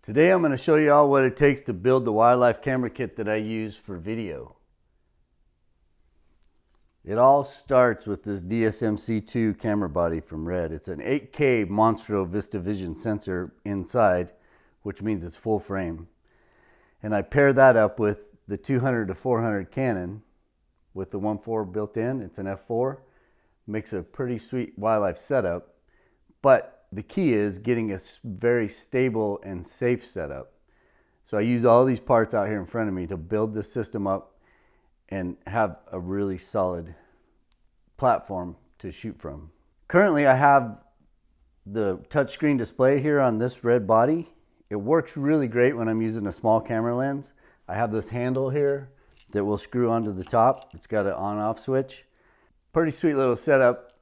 Today I'm going to show you all what it takes to build the wildlife camera kit that I use for video. It all starts with this DSM-C2 camera body from Red. It's an 8K Monstro VistaVision sensor inside, which means it's full frame. And I pair that up with the 200 to 400 Canon with the 1.4 built in. It's an f4. Makes a pretty sweet wildlife setup, but the key is getting a very stable and safe setup. So I use all these parts out here in front of me to build this system up and have a really solid platform to shoot from. Currently I have the touchscreen display here on this Red body. It works really great when I'm using a small camera lens. I have this handle here that will screw onto the top. It's got an on-off switch. Pretty sweet little setup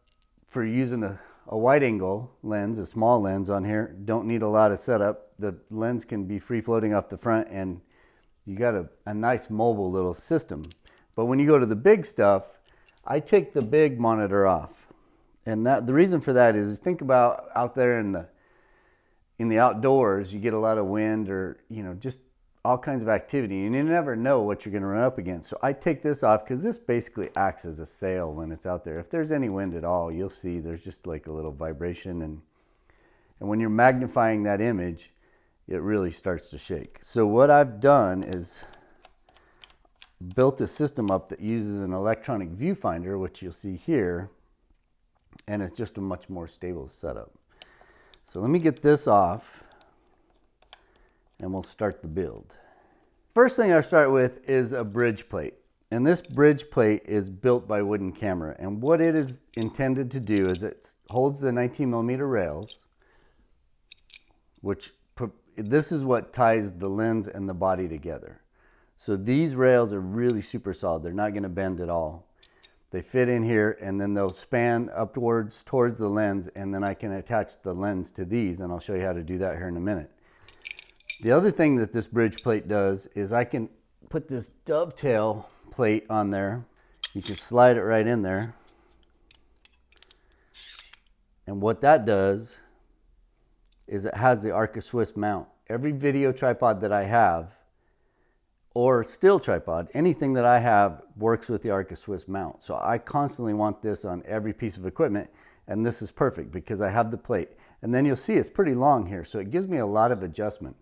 for using a wide angle lens, a small lens on here. Don't need a lot of setup. The lens can be free floating off the front and you got a nice mobile little system. But when you go to the big stuff, I take the big monitor off. And the reason for that is think about out there in the outdoors, you get a lot of wind or just all kinds of activity and you never know what you're going to run up against. So I take this off because this basically acts as a sail when it's out there. If there's any wind at all, you'll see there's just like a little vibration, and when you're magnifying that image, it really starts to shake. So what I've done is built a system up that uses an electronic viewfinder, which you'll see here, and it's just a much more stable setup. So let me get this off and we'll start the build. First thing I start with is a bridge plate. And this bridge plate is built by Wooden Camera. And what it is intended to do is it holds the 19mm rails, which this is what ties the lens and the body together. So these rails are really super solid. They're not going to bend at all. They fit in here and then they'll span upwards towards the lens, and then I can attach the lens to these, and I'll show you how to do that here in a minute. The other thing that this bridge plate does is I can put this dovetail plate on there. You can slide it right in there. And what that does is it has the Arca Swiss mount. Every video tripod that I have, or still tripod, anything that I have works with the Arca Swiss mount. So I constantly want this on every piece of equipment, and this is perfect because I have the plate. And then you'll see it's pretty long here, so it gives me a lot of adjustment.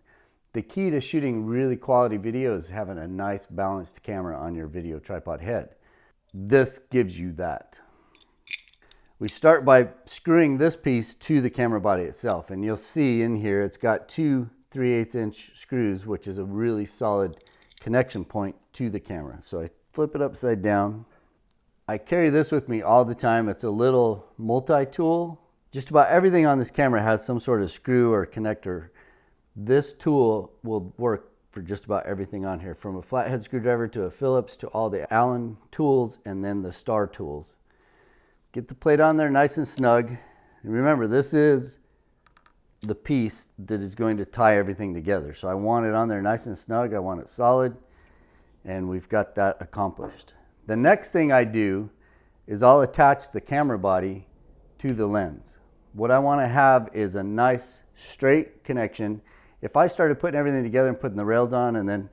The key to shooting really quality video is having a nice balanced camera on your video tripod head. This gives you that. We start by screwing this piece to the camera body itself, and you'll see in here it's got two 3/8" screws, which is a really solid connection point to the camera. So I flip it upside down. I carry this with me all the time. It's a little multi-tool. Just about everything on this camera has some sort of screw or connector. This tool will work for just about everything on here, from a flathead screwdriver to a Phillips to all the Allen tools and then the star tools. Get the plate on there nice and snug. And remember, this is the piece that is going to tie everything together. So I want it on there nice and snug. I want it solid, and we've got that accomplished. The next thing I do is I'll attach the camera body to the lens. What I want to have is a nice straight connection. If I started putting everything together and putting the rails on, and then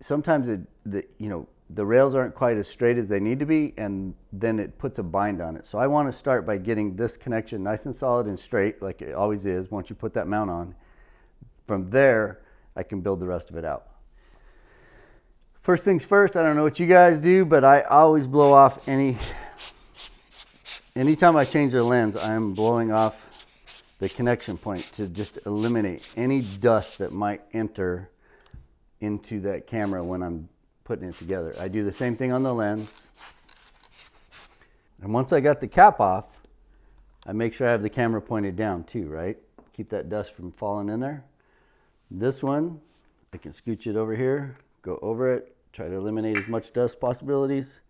sometimes the rails aren't quite as straight as they need to be, and then it puts a bind on it. So I want to start by getting this connection nice and solid and straight, like it always is once you put that mount on. From there, I can build the rest of it out. First things first, I don't know what you guys do, but I always blow off anytime I change the lens, I'm blowing off the connection point to just eliminate any dust that might enter into that camera when I'm putting it together. I do the same thing on the lens. And once I got the cap off, I make sure I have the camera pointed down too, right? Keep that dust from falling in there. This one, I can scooch it over here, go over it, try to eliminate as much dust possibilities,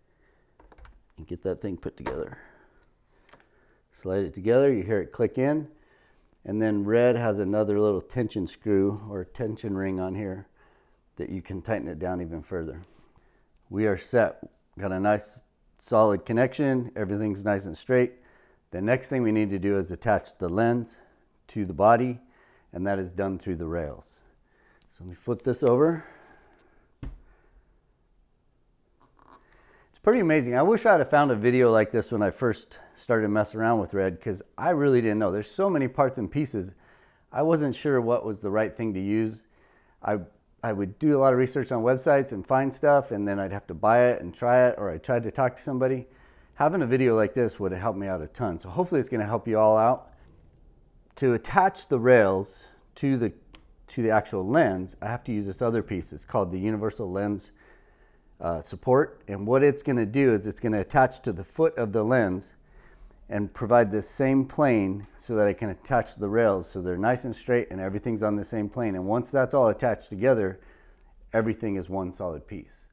and get that thing put together. Slide it together, you hear it click in. And then Red has another little tension screw or tension ring on here that you can tighten it down even further. We are set. Got a nice solid connection. Everything's nice and straight. The next thing we need to do is attach the lens to the body, and that is done through the rails. So let me flip this over. It's pretty amazing. I wish I had found a video like this when I first started messing around with Red, because I really didn't know. There's so many parts and pieces. I wasn't sure what was the right thing to use. I would do a lot of research on websites and find stuff, and then I'd have to buy it and try it, or I tried to talk to somebody. Having a video like this would have helped me out a ton. So hopefully it's going to help you all out. To attach the rails to the actual lens, I have to use this other piece. It's called the universal lens support. And what it's going to do is it's going to attach to the foot of the lens and provide this same plane so that I can attach the rails so they're nice and straight and everything's on the same plane. And once that's all attached together, everything is one solid piece.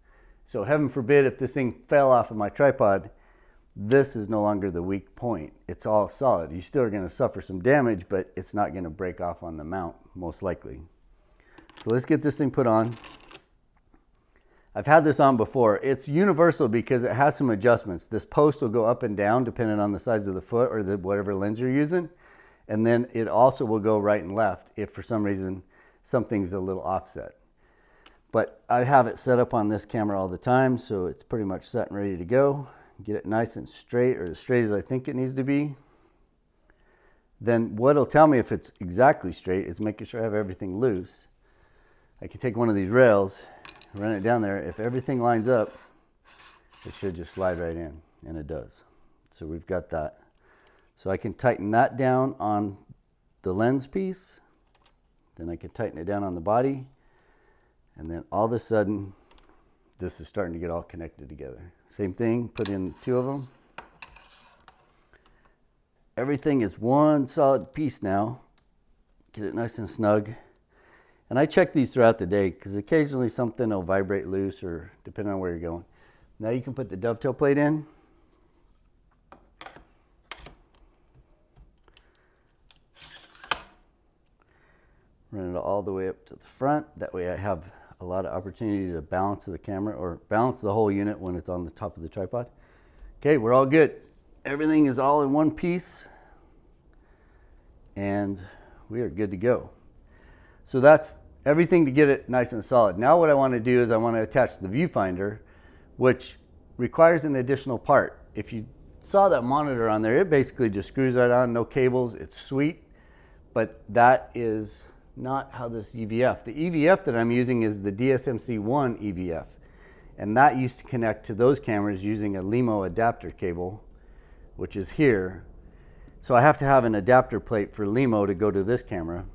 So heaven forbid if this thing fell off of my tripod, this is no longer the weak point. It's all solid. You still are going to suffer some damage, but it's not going to break off on the mount, most likely. So let's get this thing put on. I've had this on before. It's universal because it has some adjustments. This post will go up and down depending on the size of the foot or whatever lens you're using. And then it also will go right and left if for some reason something's a little offset. But I have it set up on this camera all the time, so it's pretty much set and ready to go. Get it nice and straight, or as straight as I think it needs to be. Then what'll tell me if it's exactly straight is making sure I have everything loose. I can take one of these rails, run it down there. If everything lines up, it should just slide right in, and it does. So we've got that. So I can tighten that down on the lens piece, then I can tighten it down on the body, and then all of a sudden, this is starting to get all connected together. Same thing, put in two of them. Everything is one solid piece now. Get it nice and snug. And I check these throughout the day because occasionally something will vibrate loose or depending on where you're going. Now you can put the dovetail plate in. Run it all the way up to the front. That way I have a lot of opportunity to balance the camera or balance the whole unit when it's on the top of the tripod. Okay, we're all good. Everything is all in one piece and we are good to go. So that's everything to get it nice and solid. Now what I want to do is I want to attach the viewfinder, which requires an additional part. If you saw that monitor on there, it basically just screws right on, no cables. It's sweet, but that is not how this EVF. The EVF that I'm using is the DSMC1 EVF, and that used to connect to those cameras using a LEMO adapter cable, which is here. So I have to have an adapter plate for LEMO to go to this camera,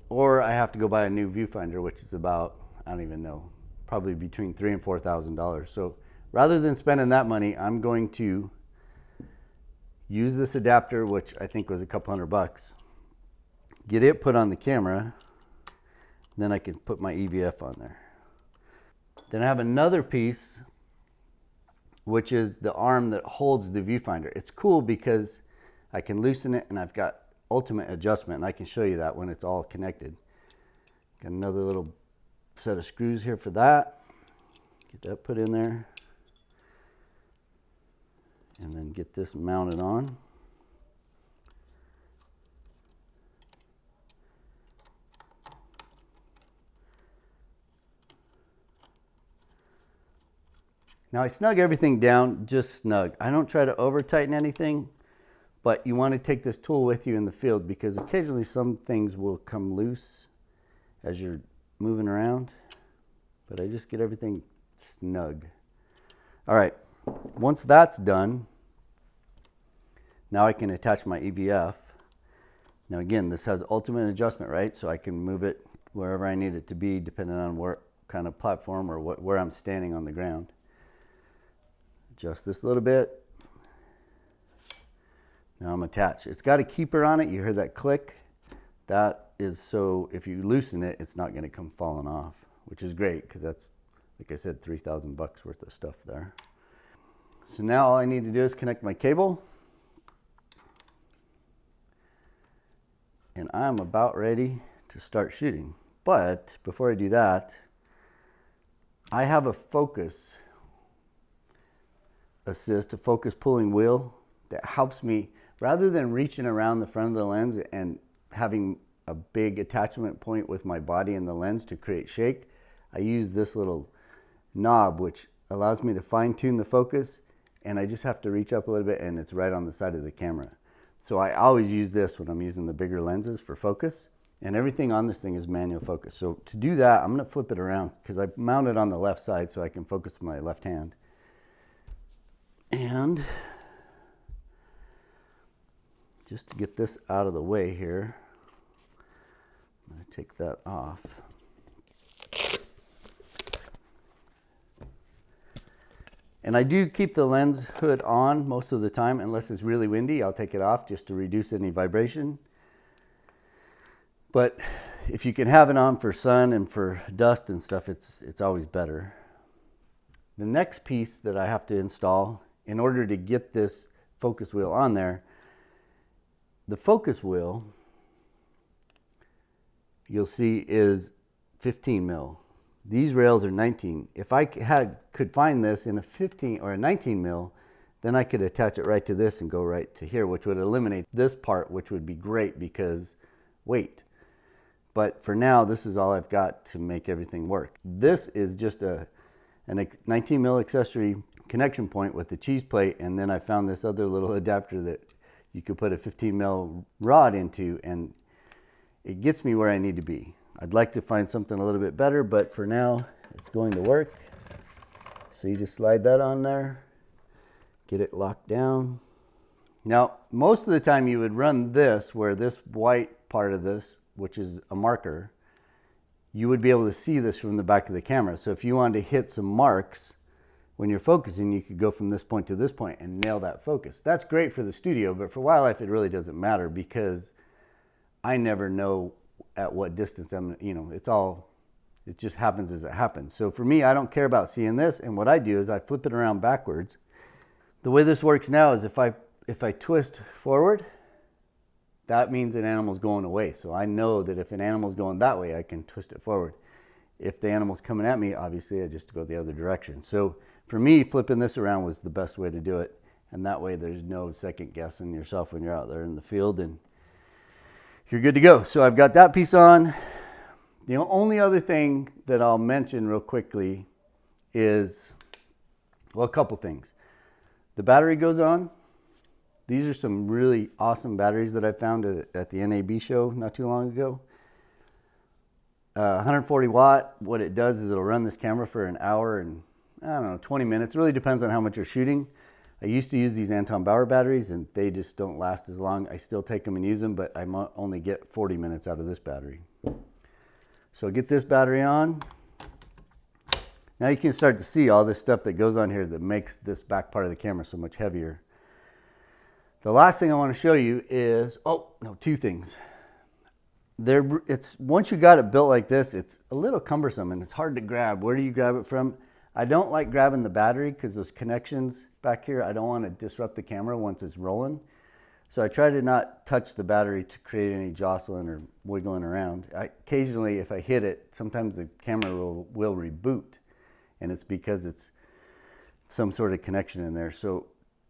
or I have to go buy a new viewfinder, which is about, I don't even know, probably between $3,000 and $4,000. So rather than spending that money, I'm going to use this adapter, which I think was a couple $100, get it put on the camera, then I can put my EVF on there. Then I have another piece, which is the arm that holds the viewfinder. It's cool because I can loosen it and I've got ultimate adjustment, and I can show you that when it's all connected. Got another little set of screws here for that. Get that put in there. And then get this mounted on. Now I snug everything down, just snug. I don't try to over tighten anything, but you want to take this tool with you in the field because occasionally some things will come loose as you're moving around, but I just get everything snug. All right, once that's done, now I can attach my EVF. Now again, this has ultimate adjustment, right? So I can move it wherever I need it to be depending on what kind of platform or where I'm standing on the ground. Adjust this a little bit. Now I'm attached. It's got a keeper on it. You heard that click. That is so if you loosen it, it's not going to come falling off, which is great because that's, like I said, $3,000 worth of stuff there. So now all I need to do is connect my cable. And I'm about ready to start shooting. But before I do that, I have a focus assist, a focus pulling wheel that helps me, rather than reaching around the front of the lens and having a big attachment point with my body and the lens to create shake, I use this little knob, which allows me to fine tune the focus, and I just have to reach up a little bit and it's right on the side of the camera. So I always use this when I'm using the bigger lenses for focus, and everything on this thing is manual focus. So to do that, I'm going to flip it around because I mount it on the left side so I can focus with my left hand. And just to get this out of the way here, I'm going to take that off. And I do keep the lens hood on most of the time. Unless it's really windy, I'll take it off just to reduce any vibration. But if you can have it on for sun and for dust and stuff, it's always better. The next piece that I have to install in order to get this focus wheel on there, the focus wheel, you'll see, is 15 mil. These rails are 19. If I could find this in a 15 or a 19 mil, then I could attach it right to this and go right to here, which would eliminate this part, which would be great because weight. But for now, this is all I've got to make everything work. This is just a 19 mil accessory connection point with the cheese plate, and then I found this other little adapter that you could put a 15 mil rod into, and it gets me where I need to be. I'd like to find something a little bit better, but for now, it's going to work. So you just slide that on there, get it locked down. Now, most of the time you would run this, where this white part of this, which is a marker, you would be able to see this from the back of the camera. So if you wanted to hit some marks when you're focusing, you could go from this point to this point and nail that focus. That's great for the studio, but for wildlife, it really doesn't matter because I never know at what distance I'm, it just happens as it happens. So for me, I don't care about seeing this, and what I do is I flip it around backwards. The way this works now is if I twist forward, that means an animal's going away. So I know that if an animal's going that way, I can twist it forward. If the animal's coming at me, obviously I just go the other direction. So for me, flipping this around was the best way to do it. And that way there's no second guessing yourself when you're out there in the field, and you're good to go. So I've got that piece on. The only other thing that I'll mention real quickly is, well, a couple things. The battery goes on. These are some really awesome batteries that I found at the NAB show not too long ago. 140 watt, what it does is it'll run this camera for an hour and, 20 minutes. It really depends on how much you're shooting. I used to use these Anton Bauer batteries and they just don't last as long. I still take them and use them, but I only get 40 minutes out of this battery. So get this battery on. Now you can start to see all this stuff that goes on here that makes this back part of the camera so much heavier. The last thing I want to show you is, two things. Once you got it built like this, it's a little cumbersome and it's hard to grab. Where do you grab it from? I don't like grabbing the battery because those connections back here, I don't want to disrupt the camera once it's rolling. So I try to not touch the battery to create any jostling or wiggling around. Occasionally, if I hit it, sometimes the camera will reboot, and it's because it's some sort of connection in there. So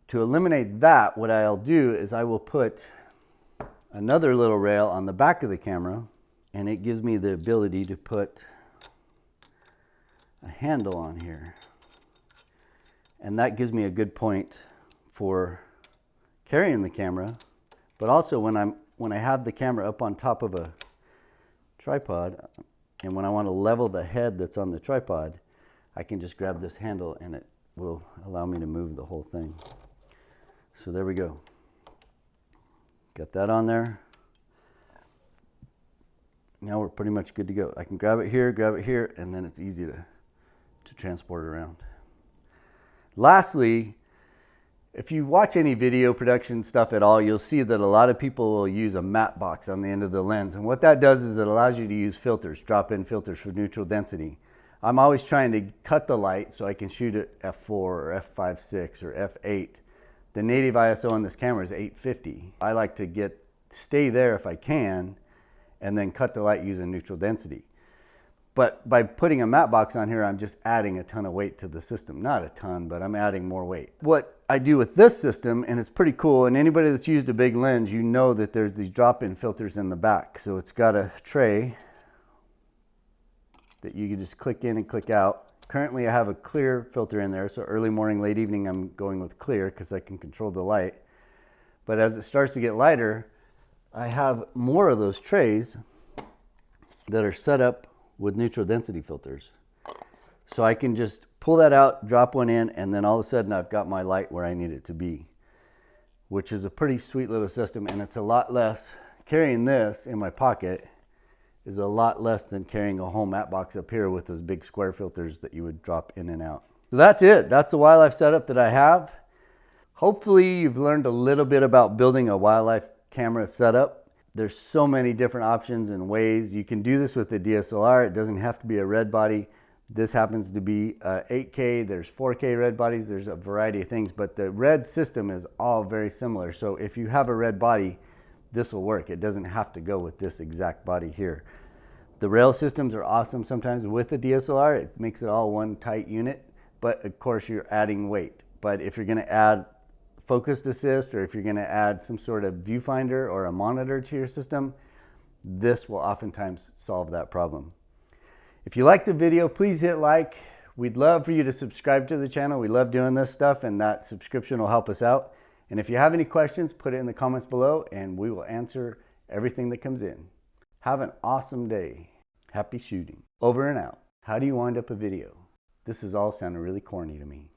to eliminate that, what I'll do is I will put another little rail on the back of the camera, and it gives me the ability to put a handle on here. And that gives me a good point for carrying the camera, but also when I have the camera up on top of a tripod, and when I want to level the head that's on the tripod, I can just grab this handle and it will allow me to move the whole thing. So there we go. Got that on there. Now we're pretty much good to go. I can grab it here, and then it's easy to transport around. Lastly, if you watch any video production stuff at all, you'll see that a lot of people will use a matte box on the end of the lens. And what that does is it allows you to use filters, drop-in filters for neutral density. I'm always trying to cut the light so I can shoot at f4 or f5.6 or f8. The native ISO on this camera is 850. I like to stay there if I can, and then cut the light using neutral density. But by putting a matte box on here, I'm just adding a ton of weight to the system. Not a ton, but I'm adding more weight. What I do with this system, and it's pretty cool, and anybody that's used a big lens, you know that there's these drop-in filters in the back. So it's got a tray that you can just click in and click out. Currently I have a clear filter in there, so early morning, late evening, I'm going with clear because I can control the light. But as it starts to get lighter, I have more of those trays that are set up with neutral density filters. So I can just pull that out, drop one in, and then all of a sudden I've got my light where I need it to be, which is a pretty sweet little system, and it's a lot less. Carrying this in my pocket is a lot less than carrying a whole matte box up here with those big square filters that you would drop in and out. So that's it. That's the wildlife setup that I have. Hopefully you've learned a little bit about building a wildlife camera setup. There's so many different options and ways. You can do this with the DSLR. It doesn't have to be a red body. This happens to be 8K. There's 4K red bodies. There's a variety of things, but the red system is all very similar. So if you have a red body, this will work. It doesn't have to go with this exact body here. The rail systems are awesome sometimes with the DSLR. It makes it all one tight unit, but of course you're adding weight. But if you're gonna add focused assist, or if you're gonna add some sort of viewfinder or a monitor to your system, this will oftentimes solve that problem. If you like the video, please hit like. We'd love for you to subscribe to the channel. We love doing this stuff, and that subscription will help us out. And if you have any questions, put it in the comments below and we will answer everything that comes in. Have an awesome day. Happy shooting. Over and out. How do you wind up a video? This is all sounding really corny to me.